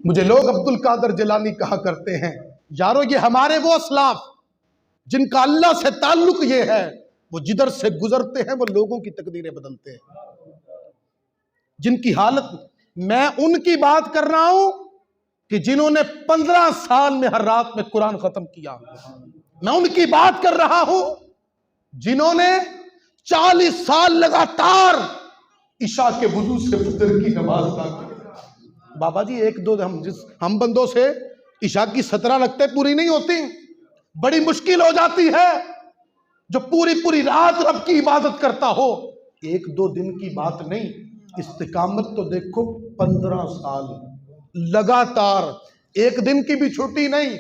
मुझे लोग अब्दुल कादर जिलानी कहा करते हैं, यारो ये हमारे वो असलाफ जिनका अल्लाह से ताल्लुक ये है, वो जिधर से गुजरते हैं वो लोगों की तकदीरें बदलते हैं। जिनकी हालत, मैं उनकी बात कर रहा हूं कि जिन्होंने 15 साल में हर रात में कुरान खत्म किया। मैं उनकी बात कर रहा हूं जिन्होंने 40 साल लगातार ईशा के वुजू से फजर की नमाज अदा की। बाबा जी एक दो हम बंदों से ईशा की 17 रखते पूरी नहीं होती, बड़ी मुश्किल हो जाती है। जो पूरी पूरी रात रब की इबादत करता हो, एक दो दिन की बात नहीं, इस्तिकामत तो देखो 15 साल लगातार, एक दिन की भी छुट्टी नहीं,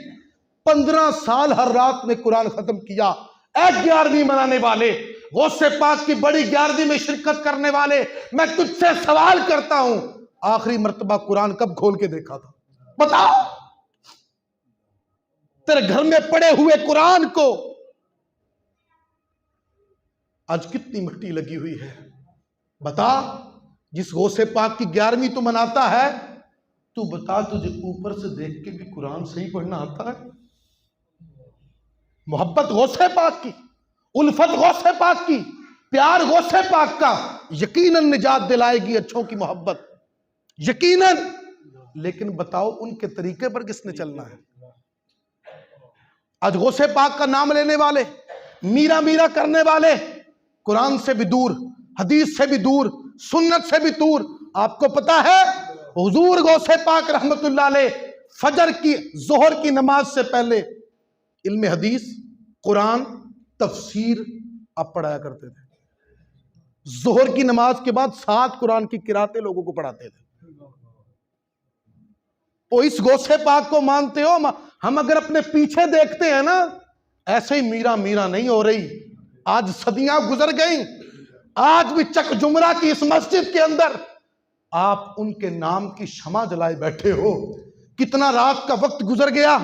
15 साल हर रात में कुरान खत्म किया। 11वीं मनाने वाले, गौसे पाक की बड़ी 11वीं में शिरकत करने वाले, मैं तुझसे सवाल करता हूं, आखिरी मर्तबा कुरान कब खोल के देखा था? बता। तेरे घर में पड़े हुए कुरान को आज कितनी मिट्टी लगी हुई है? बता। जिस गौसे पाक की 11वीं तू मनाता है, तू बता तुझे ऊपर से देख के भी कुरान सही पढ़ना आता है? मोहब्बत गौसे पाक की, उल्फत गौसे पाक की, प्यार गौसे पाक का यकीनन निजात दिलाएगी अच्छों की मोहब्बत, यकीनन। लेकिन बताओ उनके तरीके पर किसने चलना है? आज गौसे पाक का नाम लेने वाले, मीरा मीरा करने वाले, कुरान से भी दूर, हदीस से भी दूर, सुन्नत से भी दूर। आपको पता है हुजूर गौसे पाक रहमतुल्लाह अलैह फजर की, जोहर की नमाज से पहले इल्म हदीस, कुरान, तफसीर आप पढ़ाया करते थे। जोहर की नमाज के बाद 7 कुरान की किराते लोगों को पढ़ाते थे। तो इस गौसे पाक को मानते हो? हम अगर अपने पीछे देखते हैं ना, ऐसे ही मीरा मीरा नहीं हो रही। आज सदियां गुजर गई, आज भी चक जुमरा की इस मस्जिद के अंदर आप उनके नाम की शमा जलाए बैठे हो। कितना रात का वक्त गुजर गया,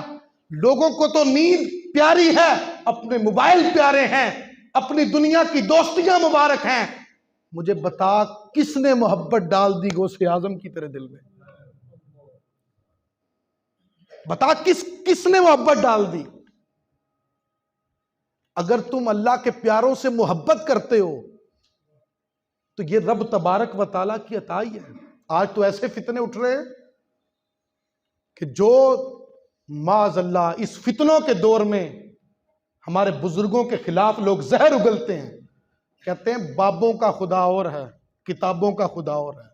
लोगों को तो नींद प्यारी है, अपने मोबाइल प्यारे हैं, अपनी दुनिया की दोस्तियां मुबारक हैं। मुझे बता किसने मोहब्बत डाल दी गौसे आजम की तेरे दिल में? बता किसने मोहब्बत डाल दी? अगर तुम अल्लाह के प्यारों से मोहब्बत करते हो तो ये रब तबारक व ताला की अता ही है। आज तो ऐसे फितने उठ रहे हैं कि जो माज़अल्लाह इस फितनों के दौर में हमारे बुजुर्गों के खिलाफ लोग जहर उगलते हैं, कहते हैं बाबों का खुदा और है, किताबों का खुदा और है।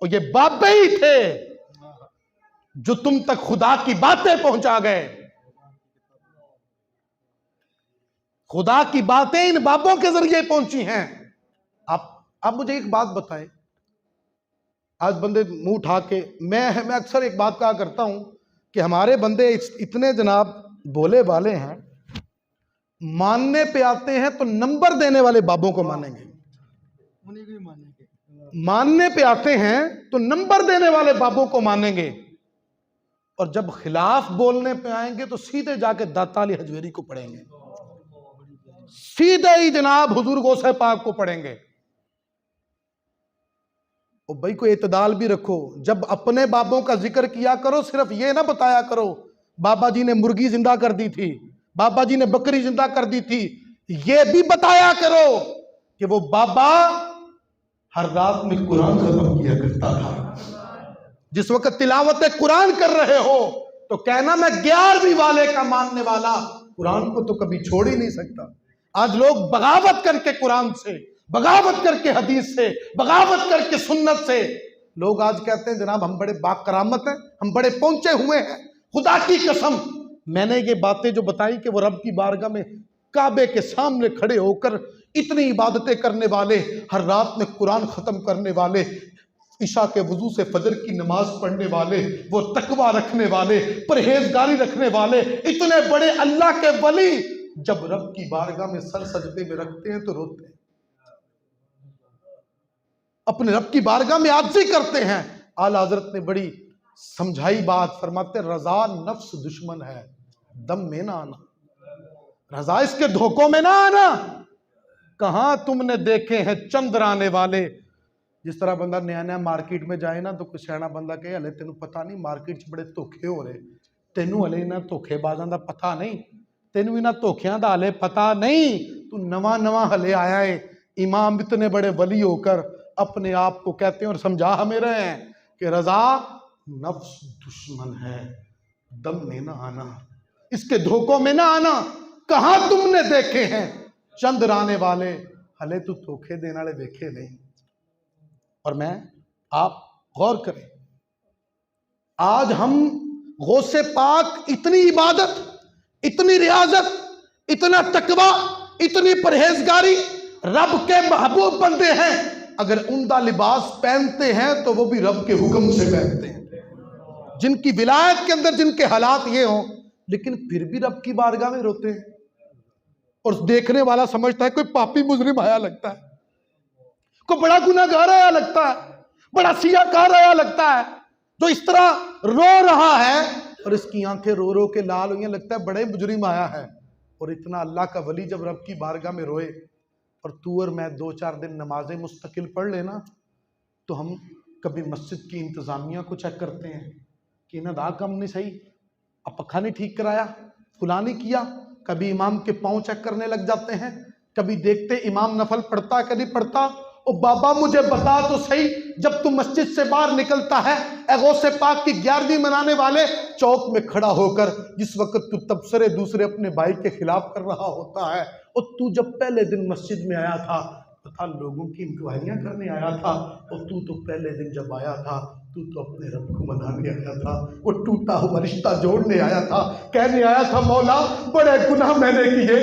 और ये बाबे ही थे जो तुम तक खुदा की बातें पहुंचा गए। खुदा की बातें इन बाबों के जरिए पहुंची हैं। आप मुझे एक बात बताएं, आज बंदे मुंह उठा के, मैं अक्सर एक बात कहा करता हूं कि हमारे बंदे इतने जनाब भोले वाले हैं, मानने पे आते हैं तो नंबर देने वाले बाबों को मानेंगे, मानने पे आते हैं तो नंबर देने वाले बाबों को मानेंगे, और जब खिलाफ बोलने पे आएंगे तो सीधे जाके दाता अली हजवेरी को पढ़ेंगे, सीधे ही जनाब हुजूर गौसे पाक को पढ़ेंगे। और भाई को इत्दाल भी रखो, जब अपने बाबों का जिक्र किया करो सिर्फ ये ना बताया करो बाबा जी ने मुर्गी जिंदा कर दी थी, बाबा जी ने बकरी जिंदा कर दी थी। ये भी बताया करो कि वो बाबा हर रात में कुरान खत्म किया करता था। जिस वक्त तिलावत कुरान कर रहे हो तो कहना मैं 11वीं वाले का मानने वाला, कुरान को तो कभी छोड़ ही नहीं सकता। आज लोग बगावत करके कुरान से, बगावत करके हदीस से, बगावत करके सुन्नत से, लोग आज कहते हैं जनाब हम बड़े बाकरामत हैं, हम बड़े पहुंचे हुए हैं। खुदा की कसम, मैंने ये बातें जो बताई कि वो रब की बारगाह में काबे के सामने खड़े होकर इतनी इबादतें करने वाले, हर रात में कुरान खत्म करने वाले, ईशा के वजू से फजर की नमाज पढ़ने वाले, वो तकवा रखने वाले, परहेजगारी रखने वाले, इतने बड़े अल्लाह के वली जब रब की बारगाह में सर सजदे में रखते हैं तो रोते हैं, अपने रब की बारगाह में आजिज़ी करते हैं। आला हज़रत ने बड़ी समझाई बात, फरमाते रजा नफ्स दुश्मन है, दम में ना आना, रजा इसके धोखों में ना आना। कहां तुमने देखे हैं चंद्र आने वाले, जिस तरह बंदा नया नया मार्केट में जाए ना तो कोई सियाना बंदा कहे हले तेन पता नहीं मार्केट च बड़े धोखे हो रहे, तेनू हले इन्होंने धोखेबाजां का पता नहीं, तेनू इन्होंने धोखियां का हले पता नहीं, तू नवा नवा हले आया है। इमाम इतने बड़े वली होकर अपने आप को कहते हैं और समझा हमें रहे हैं कि रजा नफ्स दुश्मन है, दम में ना आना, इसके धोखों में ना आना। कहां तुमने देखे हैं चंद राने वाले, हले तू धोखे देने वाले देखे नहीं। और मैं आप गौर करें, आज हम गौसे पाक इतनी इबादत, इतनी रियाजत, इतना तकवा, इतनी परहेजगारी, रब के महबूब बंदे हैं, अगर उम्दा लिबास पहनते हैं तो वो भी रब के हुक्म से पहनते हैं। जिनकी विलायत के अंदर जिनके हालात ये हों, लेकिन फिर भी रब की बारगाह में रोते हैं। और देखने वाला समझता है कोई पापी मुजरिम आया लगता है, कोई बड़ा गुनाहगार आया लगता है, बड़ा सियाकार आया लगता है, जो इस तरह रो रहा है और इसकी आंखें रो रो के लाल हुई, लगता है बड़े मुजरिम आया है। और इतना अल्लाह का वली जब रब की बारगाह में रोए और तू और मैं 2-4 दिन नमाजें मुस्तकिल पढ़ लेना, तो हम कभी मस्जिद की इंतज़ामिया को चेक करते हैं कि इन्हें दा कम नहीं सही, अब पक्का नहीं ठीक कराया, फुला नहीं किया। कभी इमाम के पाँव चेक करने लग जाते हैं, कभी देखते इमाम नफल पढ़ता कि नहीं पढ़ता। ओ बाबा मुझे बता तो सही, जब तू मस्जिद से बाहर निकलता है, गौसे पाक की 11वीं मनाने वाले चौक में खड़ा होकर जिस वक्त तू तबसरे दूसरे अपने भाई के खिलाफ कर रहा होता है, और तू जब पहले दिन मस्जिद में आया था तथा लोगों की इंक्वायरियां करने आया था, और तू तो पहले दिन जब आया था तू तो अपने रब को मनाने आया था, वो टूटा हुआ रिश्ता जोड़ने आया था, कहने आया था मौला बड़े गुनाह मैंने किए,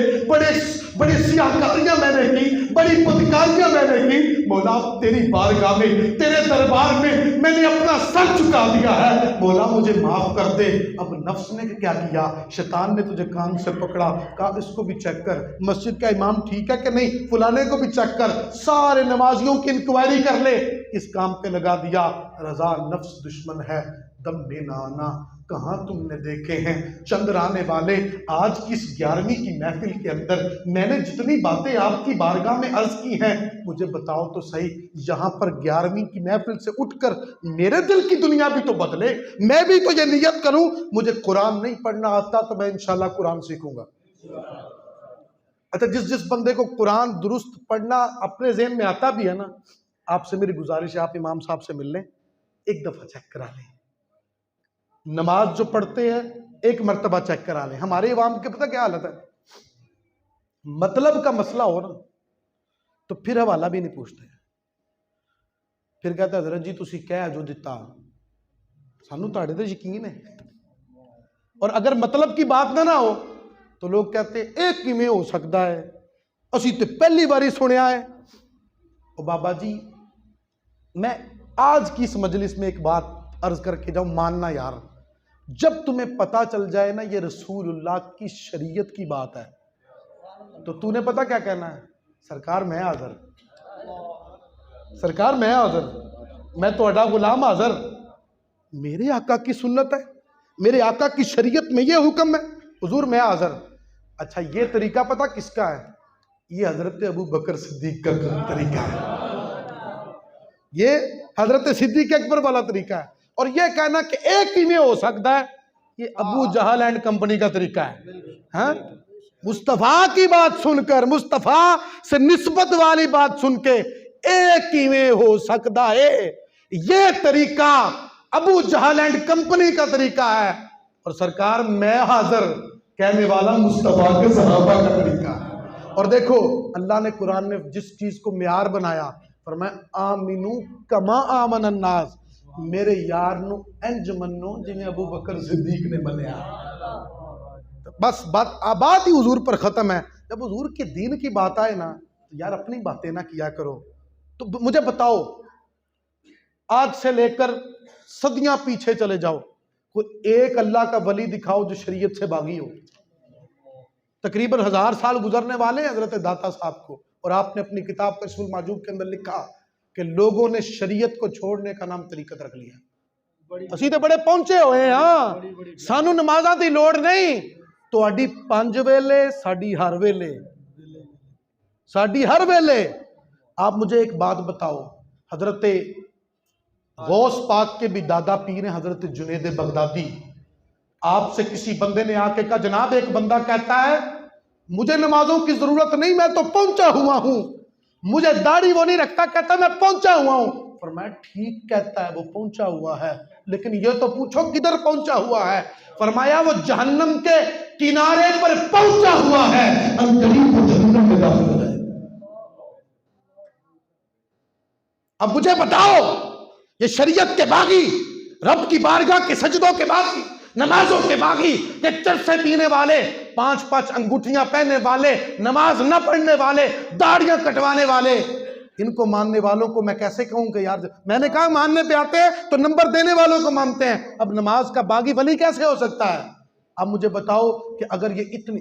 बड़ी सियाकारियां मैंने की, बड़ी बदकारियां मैंने की, मौला तेरी बारगाह में, तेरे दरबार में मैंने अपना सर झुका दिया है, मौला मुझे माफ कर दे। अब नफ्स ने क्या किया, शैतान ने तुझे कान से पकड़ा, कहा इसको भी चेक कर, मस्जिद का इमाम ठीक है कि नहीं, फुलाने को भी चेक कर, सारे नमाजियों की इंक्वायरी कर ले, इस काम पे लगा दिया। रजा नफ्स दुश्मन है, दम में ना आना, कहां तुमने देखे हैं चंद राने वाले। आज की इस 11वीं की महफिल के अंदर मैंने जितनी बातें आपकी बारगाह में अर्ज की हैं, मुझे बताओ तो सही, यहां पर 11वीं की महफिल से उठकर मेरे दिल की दुनिया भी तो बदले, मैं भी तो ये नियत करूं, मुझे कुरान नहीं पढ़ना आता तो मैं इंशाल्लाह कुरान सीखूंगा। अच्छा, जिस बंदे को कुरान दुरुस्त पढ़ना अपने ज़हन में आता भी है ना, आपसे मेरी गुजारिश है आप इमाम साहब से मिल लें, एक दफा चेक करा लें, नमाज जो पढ़ते हैं एक मर्तबा चेक करा लें। हमारे इमाम के पता क्या हालत है, मतलब का मसला हो ना तो फिर हवाला भी नहीं पूछते, फिर कहते हज़रत जी तुसी कह जो दिता सानू तुहाडे ते यकीन है, और अगर मतलब की बात ना हो तो लोग कहते एक किवें हो सकता है, असी तो पहली बारी सुनिया है। और बाबा जी मैं आज की इस मजलिस में एक बात अर्ज करके जाऊं, मानना यार, जब तुम्हें पता चल जाए ना ये रसूलुल्लाह की शरीयत की बात है, तो तूने पता क्या कहना है, सरकार मैं हाज़िर, सरकार मैं हाज़िर, मैं तो गुलाम हाज़िर, मेरे आका की सुन्नत है, मेरे आका की शरीयत में ये हुक्म है, हुजूर मैं हाज़िर। अच्छा ये तरीका पता किसका है, ये हजरत अबू बकर सिद्दीक का तरीका है, ये हजरत सिद्दीक अकबर वाला तरीका है। और ये कहना कि एक ही में हो सकता है, ये अबू जहल एंड कंपनी का तरीका है। हाँ, मुस्तफा की बात सुनकर, मुस्तफा से निस्बत वाली बात सुन के एक ही में हो सकता है, ये तरीका अबू जहल एंड कंपनी का तरीका है। और सरकार मैं हाजिर कहने वाला मुस्तफा के सहाबा का तरीका है। और देखो अल्लाह ने कुरान में जिस चीज को म्यार बनाया, फरमाया आमिनू कमा आमन अन्नास, मेरे यार नु इंज मनो जिन्हें अबू बकर सिद्दीक ने मनया। बस बात ही हुजूर पर खत्म है। जब हुजूर के दीन की बात आए ना तो यार अपनी बातें ना किया करो। तो मुझे बताओ, आज से लेकर सदियां पीछे चले जाओ, कोई एक अल्लाह का वली दिखाओ जो शरीयत से बागी हो। तकरीबन 1000 साल गुजरने वाले हैं हजरत दाता साहब को, और आपने अपनी किताब कशफुल माजूब के अंदर लिखा कि लोगों ने शरीयत को छोड़ने का नाम तरीकत रख लिया। असी तो बड़े पहुंचे हुए हैं, हाँ सानू नमाज़ां दी लोड़ नहीं, तुहाडी 5 वेले साडी हर वेले, साडी हर वेले। आप मुझे एक बात बताओ, हजरत गौस पाक के भी दादा पीर हैं हजरत जुनैद बगदादी। आपसे किसी बंदे ने आके कहा, जनाब एक बंदा कहता है मुझे नमाजों की जरूरत नहीं, मैं तो पहुंचा हुआ हूं, मुझे दाढ़ी वो नहीं रखता, कहता मैं पहुंचा हुआ हूं। फरमाया ठीक कहता है, वो पहुंचा हुआ है, लेकिन ये तो पूछो किधर पहुंचा हुआ है। फरमाया वो जहन्नम के किनारे पर पहुंचा हुआ है, अनकरीब वो जहन्नम में दाखिल है। अब मुझे बताओ, ये शरीयत के बागी, रब की बारगाह के सजदों के बागी, नमाजों के बागी, ये चरसे पीने वाले, 5-5 अंगूठियां पहनने वाले, नमाज न पढ़ने वाले, दाढ़ियां कटवाने वाले, इनको मानने वालों को मैं कैसे कहूं कि यार, मैंने कहा मानने पे आते हैं तो नंबर देने वालों को मानते हैं, अब नमाज का बागी वली कैसे हो सकता है। अब मुझे बताओ कि अगर ये इतनी,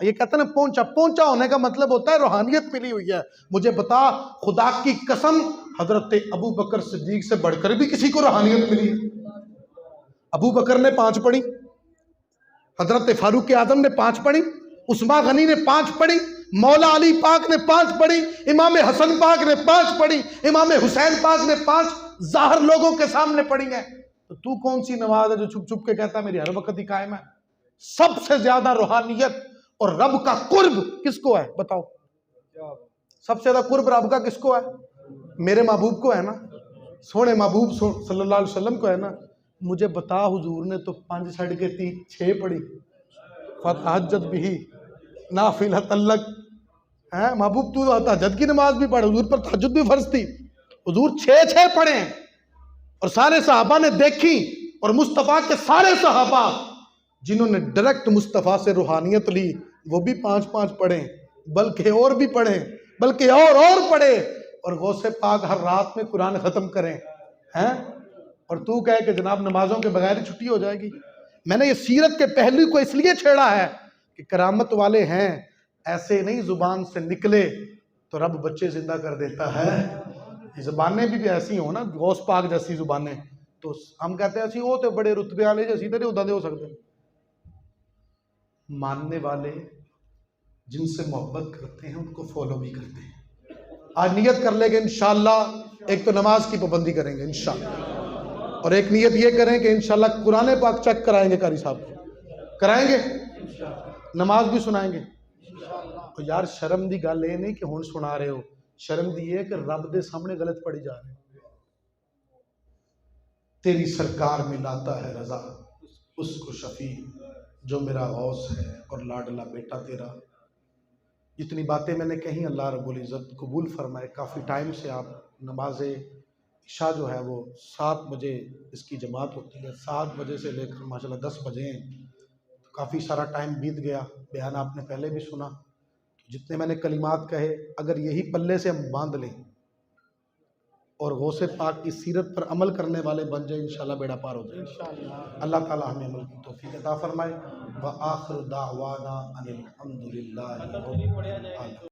ये कहते हैं ना पहुंचा होने का मतलब होता है रूहानियत मिली हुई है। मुझे बता, खुदा की कसम, हजरत अबू बकर सिद्दीक से बढ़कर भी किसी को रूहानियत मिली है? अबू बकर ने 5 पढ़ी, हजरत फारूक आजम ने 5 पढ़ी, उस्मान गनी ने 5 पढ़ी, मौला अली पाक ने 5 पढ़ी, इमाम हसन पाक ने 5 पढ़ी, इमाम हुसैन पाक ने 5 जाहिर लोगों के सामने पढ़ी है। तो तू कौन सी नमाज है जो छुप छुप के कहता मेरी हर वक्त ही कायम है? सबसे ज्यादा रूहानियत और रब का कुर्ब किसको है बताओ? सबसे ज्यादा कुर्ब रब का किसको है? मेरे महबूब को है ना, सोने महबूब सल्लल्लाहु अलैहि वसल्लम को है ना। मुझे बता, हुजूर ने तो 5 छड़ के 6 पढ़ी, फतहज्जद बिही नाफिला तल्लक है। महबूब तू तहज्जुद की नमाज भी पढ़, हुजूर पर तहज्जुद भी फर्ज थी, हुजूर 6 पढ़े और सारे सहाबा ने देखी, और मुस्तफ़ा के सारे सहाबा जिन्होंने डायरेक्ट मुस्तफ़ा से रूहानियत ली वो भी 5-5 पढ़े, बल्कि और भी पढ़े, बल्कि और पढ़े, और गौसे पाक हर रात में कुरान ख़त्म करें हैं। और तू कहे कि जनाब नमाजों के बगैर ही छुट्टी हो जाएगी। मैंने ये सीरत के पहलू को इसलिए छेड़ा है कि करामत वाले हैं, ऐसे नहीं जुबान से निकले तो रब बच्चे जिंदा कर देता है। ज़ुबानें भी ऐसी हो ना, गौस पाक जैसी ज़ुबानें, तो हम कहते हैं वो तो बड़े रुतबे वाले जैसी तो नहीं उदा दे हो सकते। मानने वाले जिनसे मोहब्बत करते हैं उनको फॉलो भी करते हैं। आज नियत कर लेंगे इंशाअल्लाह, एक तो नमाज की पाबंदी करेंगे इंशाअल्लाह, और एक नियत ये करें कि इंशाअल्लाह कुरान पाक चेक कराएंगे, कारी साहब कराएंगे, नमाज भी सुनाएंगे। तो यार शर्म दी गल ये नहीं कि हुण सुना रहे हो, शर्म दी है कि रब दे सामने गलत पढ़ी जा रहे। तेरी सरकार में लाता है रजा उसको शफी जो मेरा गौस है और लाडला बेटा तेरा। जितनी बातें मैंने कही अल्लाह रब्बुल इज़्ज़त कबूल फरमाए। काफ़ी टाइम से आप नमाज इशा जो है वो 7 बजे इसकी जमात होती है, 7 बजे से लेकर माशाल्लाह 10 बजे हैं, तो काफ़ी सारा टाइम बीत गया। बयान आपने पहले भी सुना, जितने मैंने कलिमात कहे अगर यही पल्ले से हम बांध लें और गौसे पाक की सीरत पर अमल करने वाले बन जाए, इंशाल्लाह बेड़ा पार हो जाए। अल्लाह ताला हमें अमल की तौफीक अता फरमाए। व आखिर दावाना अनिल हम्दुलिल्लाहि रब्बिल आलमीन।